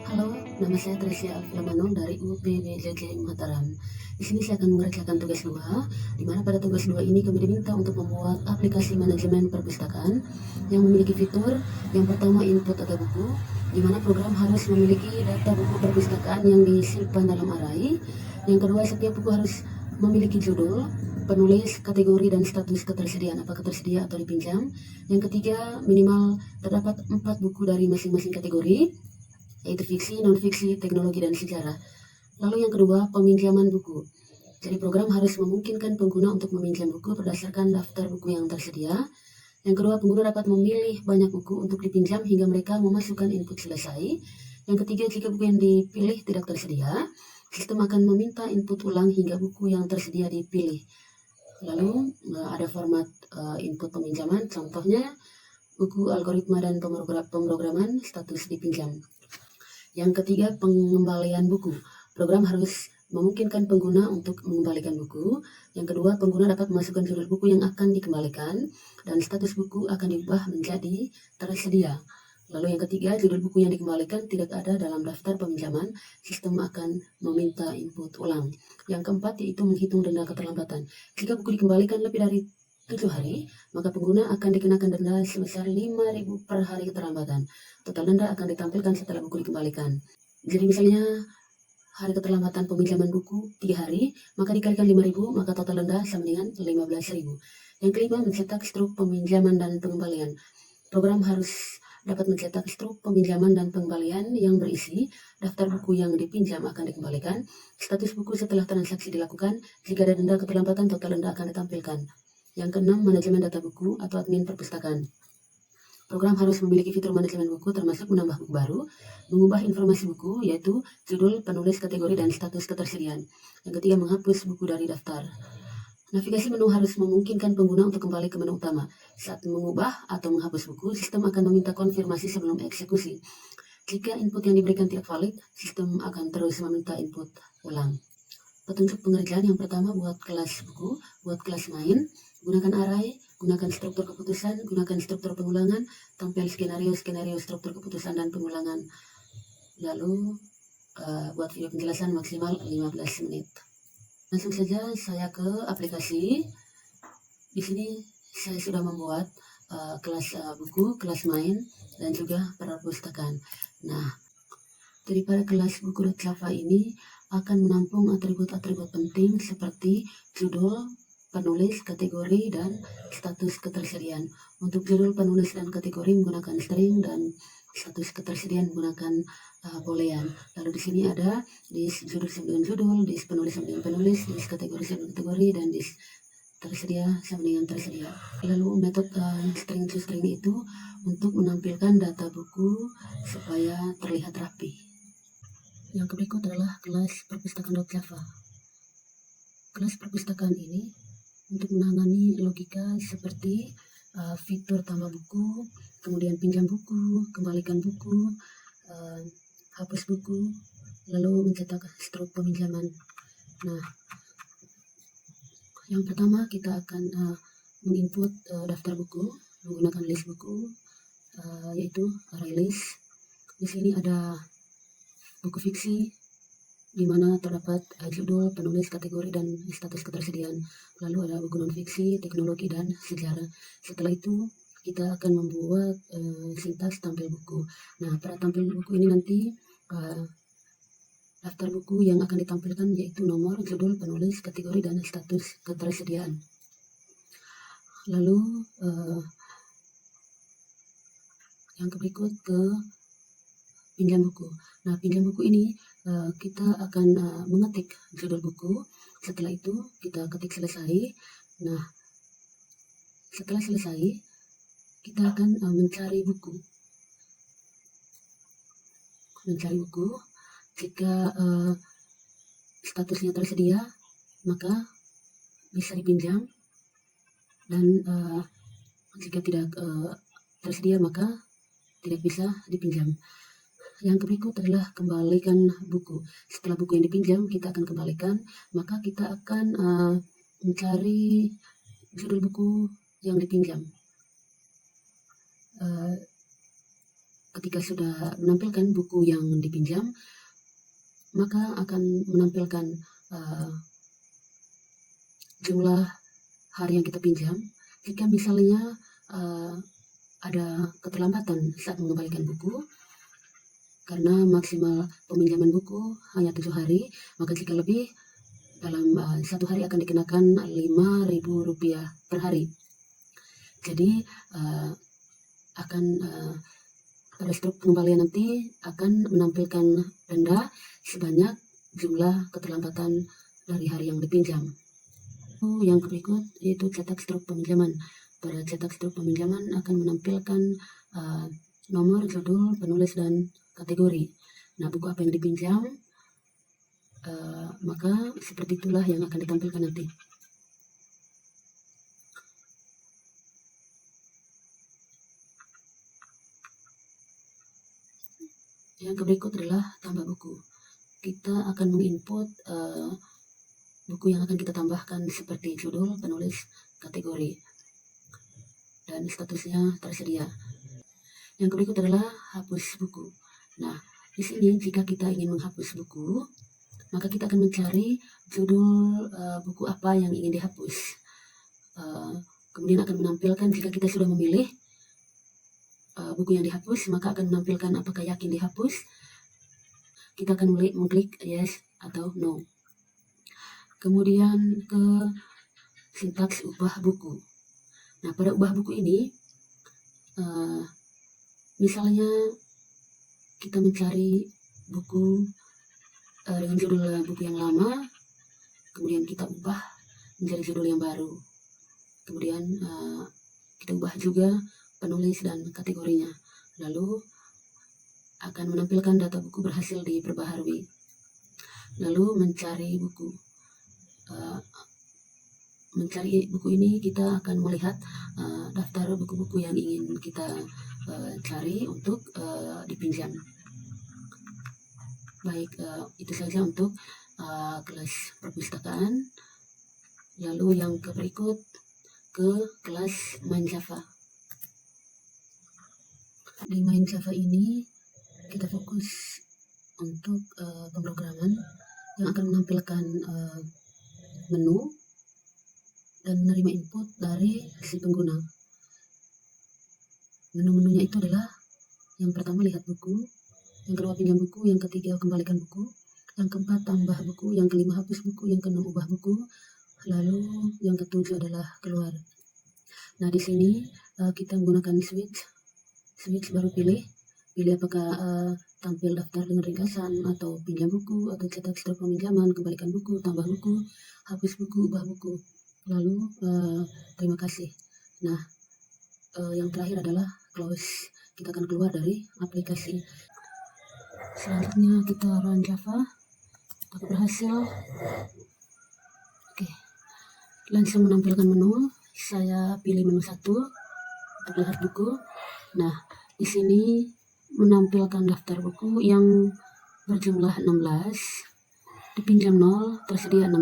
Halo, nama saya Tresya Alfilamanong dari UPBJJ Mataram. Di sini saya akan mengerjakan tugas 2, di mana pada tugas 2 ini kami diminta untuk membuat aplikasi manajemen perpustakaan yang memiliki fitur yang pertama input data buku, di mana program harus memiliki data buku perpustakaan yang disimpan dalam array. Yang kedua, setiap buku harus memiliki judul, penulis, kategori, dan status ketersediaan, apakah tersedia atau dipinjam. Yang ketiga, minimal terdapat 4 buku dari masing-masing kategori, yaitu fiksi, non-fiksi, teknologi, dan sejarah. Lalu yang kedua, peminjaman buku. Jadi program harus memungkinkan pengguna untuk meminjam buku berdasarkan daftar buku yang tersedia. Yang kedua, pengguna dapat memilih banyak buku untuk dipinjam hingga mereka memasukkan input selesai. Yang ketiga, jika buku yang dipilih tidak tersedia, sistem akan meminta input ulang hingga buku yang tersedia dipilih. Lalu ada format input peminjaman, contohnya buku algoritma dan pemrograman status dipinjam. Yang ketiga, pengembalian buku. Program harus memungkinkan pengguna untuk mengembalikan buku. Yang kedua, pengguna dapat memasukkan judul buku yang akan dikembalikan dan status buku akan diubah menjadi tersedia. Lalu yang ketiga, judul buku yang dikembalikan tidak ada dalam daftar peminjaman, sistem akan meminta input ulang. Yang keempat, yaitu menghitung denda keterlambatan. Jika buku dikembalikan lebih dari 7 hari, maka pengguna akan dikenakan denda sebesar 5.000 per hari keterlambatan. Total denda akan ditampilkan setelah buku dikembalikan. Jadi misalnya hari keterlambatan peminjaman buku 3 hari, maka dikalikan 5.000, maka total denda sama dengan 15.000. Yang kelima, mencetak struk peminjaman dan pengembalian. Program harus dapat mencetak struk peminjaman dan pengembalian yang berisi daftar buku yang dipinjam akan dikembalikan, status buku setelah transaksi dilakukan, jika ada denda keterlambatan total denda akan ditampilkan. Yang keenam, manajemen data buku atau admin perpustakaan. Program harus memiliki fitur manajemen buku termasuk menambah buku baru, mengubah informasi buku yaitu judul, penulis, kategori, dan status ketersediaan. Yang ketiga, menghapus buku dari daftar. Navigasi menu harus memungkinkan pengguna untuk kembali ke menu utama. Saat mengubah atau menghapus buku, sistem akan meminta konfirmasi sebelum eksekusi. Jika input yang diberikan tidak valid, sistem akan terus meminta input ulang. Petunjuk pengerjaan yang pertama, buat kelas buku, buat kelas main, gunakan array, gunakan struktur keputusan, gunakan struktur pengulangan, tampil skenario struktur keputusan dan pengulangan. Lalu buat video penjelasan maksimal 15 menit. Langsung saja saya ke aplikasi. Di sini saya sudah membuat kelas buku, kelas main, dan juga perpustakaan. Nah, daripada kelas buku.java ini akan menampung atribut-atribut penting seperti judul, penulis, kategori, dan status ketersediaan. Untuk judul, penulis, dan kategori menggunakan string, dan status ketersediaan menggunakan boolean. Lalu di sini ada dis judul sama dengan judul, dis penulis sama dengan penulis, dis kategori sama dengan kategori, dan dis tersedia sama dengan tersedia. Lalu metode string to string itu untuk menampilkan data buku supaya terlihat rapi. Yang berikut adalah kelas perpustakaan.java. Kelas perpustakaan ini untuk menangani logika seperti fitur tambah buku, kemudian pinjam buku, kembalikan buku, hapus buku, lalu mencetak struk peminjaman. Nah, yang pertama kita akan menginput daftar buku menggunakan list buku, yaitu array list. Di sini ada buku fiksi, di mana terdapat judul, penulis, kategori, dan status ketersediaan. Lalu ada buku non-fiksi, teknologi, dan sejarah. Setelah itu kita akan membuat sintaks tampil buku. Nah, pada tampil buku ini nanti daftar buku yang akan ditampilkan yaitu nomor, judul, penulis, kategori, dan status ketersediaan. Lalu yang berikut ke pinjam buku. Nah, pinjam buku ini kita akan mengetik judul buku. Setelah itu kita ketik selesai. Nah, setelah selesai kita akan mencari buku. Jika statusnya tersedia, maka bisa dipinjam, dan jika tidak tersedia, maka tidak bisa dipinjam. Yang berikut adalah kembalikan buku. Setelah buku yang dipinjam, kita akan kembalikan, maka kita akan mencari judul buku yang dipinjam. ketika sudah menampilkan buku yang dipinjam, maka akan menampilkan jumlah hari yang kita pinjam. Jika misalnya ada keterlambatan saat mengembalikan buku, karena maksimal peminjaman buku hanya 7 hari, maka jika lebih dalam 1 hari akan dikenakan Rp5.000 per hari. Jadi akan pada struk pengembalian nanti akan menampilkan denda sebanyak jumlah keterlambatan dari hari yang dipinjam. Yang berikut yaitu cetak struk peminjaman. Pada cetak struk peminjaman akan menampilkan nomor, judul, penulis, dan kategori. Nah, buku apa yang dipinjam, maka seperti itulah yang akan ditampilkan nanti. Yang berikut adalah tambah buku. Kita akan menginput buku yang akan kita tambahkan seperti judul, penulis, kategori, dan statusnya tersedia. Yang berikut adalah hapus buku. Nah, di sini jika kita ingin menghapus buku, maka kita akan mencari judul buku apa yang ingin dihapus. Kemudian akan menampilkan jika kita sudah memilih buku yang dihapus, maka akan menampilkan apakah yakin dihapus. Kita akan mengklik yes atau no. Kemudian ke sintaks ubah buku. Nah, pada ubah buku ini, misalnya kita mencari buku dengan judul buku yang lama, kemudian kita ubah menjadi judul yang baru. Kemudian kita ubah juga penulis dan kategorinya. Lalu akan menampilkan data buku berhasil diperbaharui. Lalu mencari buku. Mencari buku ini kita akan melihat daftar buku-buku yang ingin kita cari untuk dipinjam. Baik, itu saja untuk kelas perpustakaan. Lalu yang berikut ke kelas main Java. Di main Java ini kita fokus untuk pemrograman yang akan menampilkan menu dan menerima input dari si pengguna. Menu-menunya itu adalah yang pertama lihat buku, yang kedua pinjam buku, yang ketiga kembalikan buku, yang keempat tambah buku, yang kelima hapus buku, yang keenam ubah buku, lalu yang ketujuh adalah keluar. Nah, di sini kita menggunakan switch baru pilih apakah tampil daftar dengan ringkasan, atau pinjam buku, atau cetak struk peminjaman, kembalikan buku, tambah buku, hapus buku, ubah buku, lalu terima kasih. Nah, yang terakhir adalah close. Kita akan keluar dari aplikasi. Selanjutnya kita run Java. Apakah berhasil? Oke, langsung menampilkan menu. Saya pilih menu 1 untuk lihat buku. Nah, di sini menampilkan daftar buku yang berjumlah 16, dipinjam 0, tersedia 16.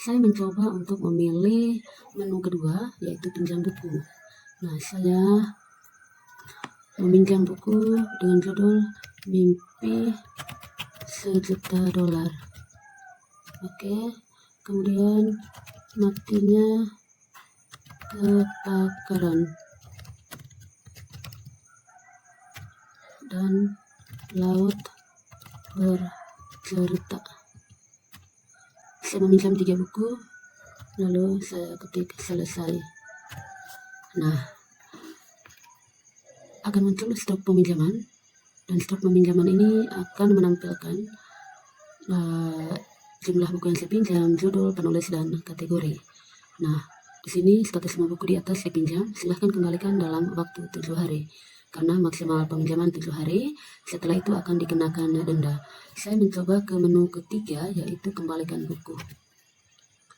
Saya mencoba untuk memilih menu kedua, yaitu pinjam buku. Nah, saya meminjam buku dengan judul Mimpi $1.000.000. Oke, kemudian matinya kebakaran dan laut bercerita. Saya meminjam 3 buku, lalu saya ketik selesai. Nah, akan muncul struk peminjaman, dan struk peminjaman ini akan menampilkan jumlah buku yang saya pinjam, judul, penulis, dan kategori. Nah, di sini status semua buku di atas dipinjam, silahkan kembalikan dalam waktu 7 hari. Karena maksimal peminjaman 7 hari, setelah itu akan dikenakan denda. Saya mencoba ke menu ketiga, yaitu kembalikan buku.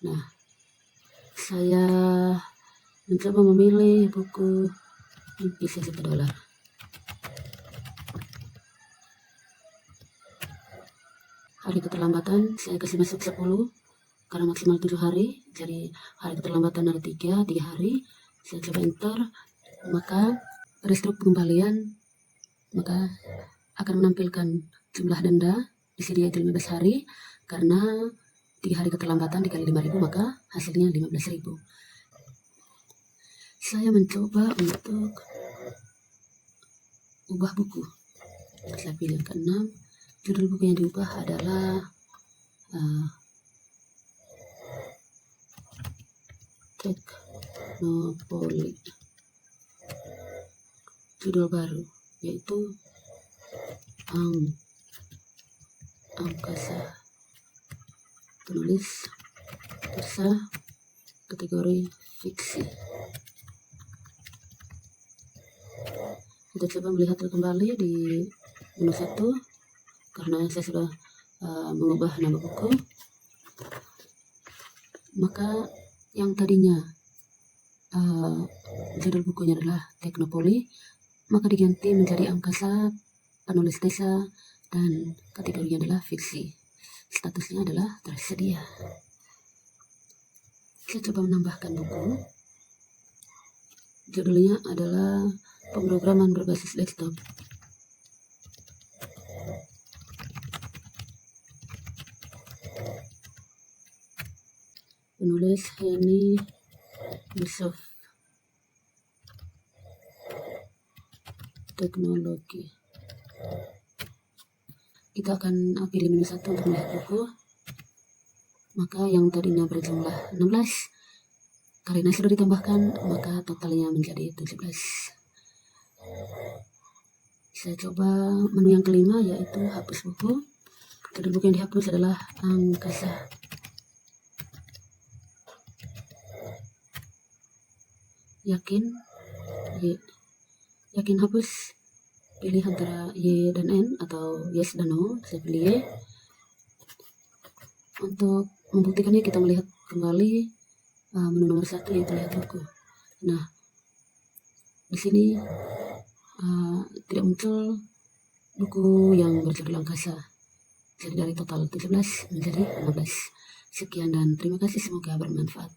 Nah, saya mencoba memilih buku Mimpi $1.000.000. Hari keterlambatan saya kasih masuk 10 karena maksimal 7 hari. Jadi hari keterlambatan ada 3 hari. Saya coba enter, maka pada struk pengembalian maka akan menampilkan jumlah denda di sini yaitu 15 hari, karena 3 hari keterlambatan dikali 5.000 maka hasilnya 15.000. Saya mencoba untuk ubah buku. Saya pilih yang ke-6. Judul buku yang diubah adalah Teknopoli. Judul baru yaitu Angkasa. Penulis Tirsa, kategori fiksi. Kita coba melihat kembali di menu 1 karena saya sudah mengubah nama buku. Maka yang tadinya judul bukunya adalah Teknopoli, maka diganti menjadi Angkasa, penulis Tessa, dan kategorinya adalah fiksi. Statusnya adalah tersedia. Saya coba menambahkan buku. Judulnya adalah Pemrograman berbasis desktop. Penulis Henny Yusuf. Teknologi. Kita akan pilih menu 1 untuk melihat buku. Maka yang tadinya berjumlah 16 karena sudah ditambahkan, maka totalnya menjadi 17. Saya coba menu yang kelima yaitu hapus buku. Judul buku yang dihapus adalah Angkasa. Yakin hapus. Pilih antara Y dan N atau yes dan no. Saya pilih Y. Untuk membuktikannya kita melihat kembali menu nomor 1 yaitu lihat buku. Nah, di sini tidak muncul buku yang berjudul Angkasa. Jadi dari total 17 menjadi 16. Sekian dan terima kasih, semoga bermanfaat.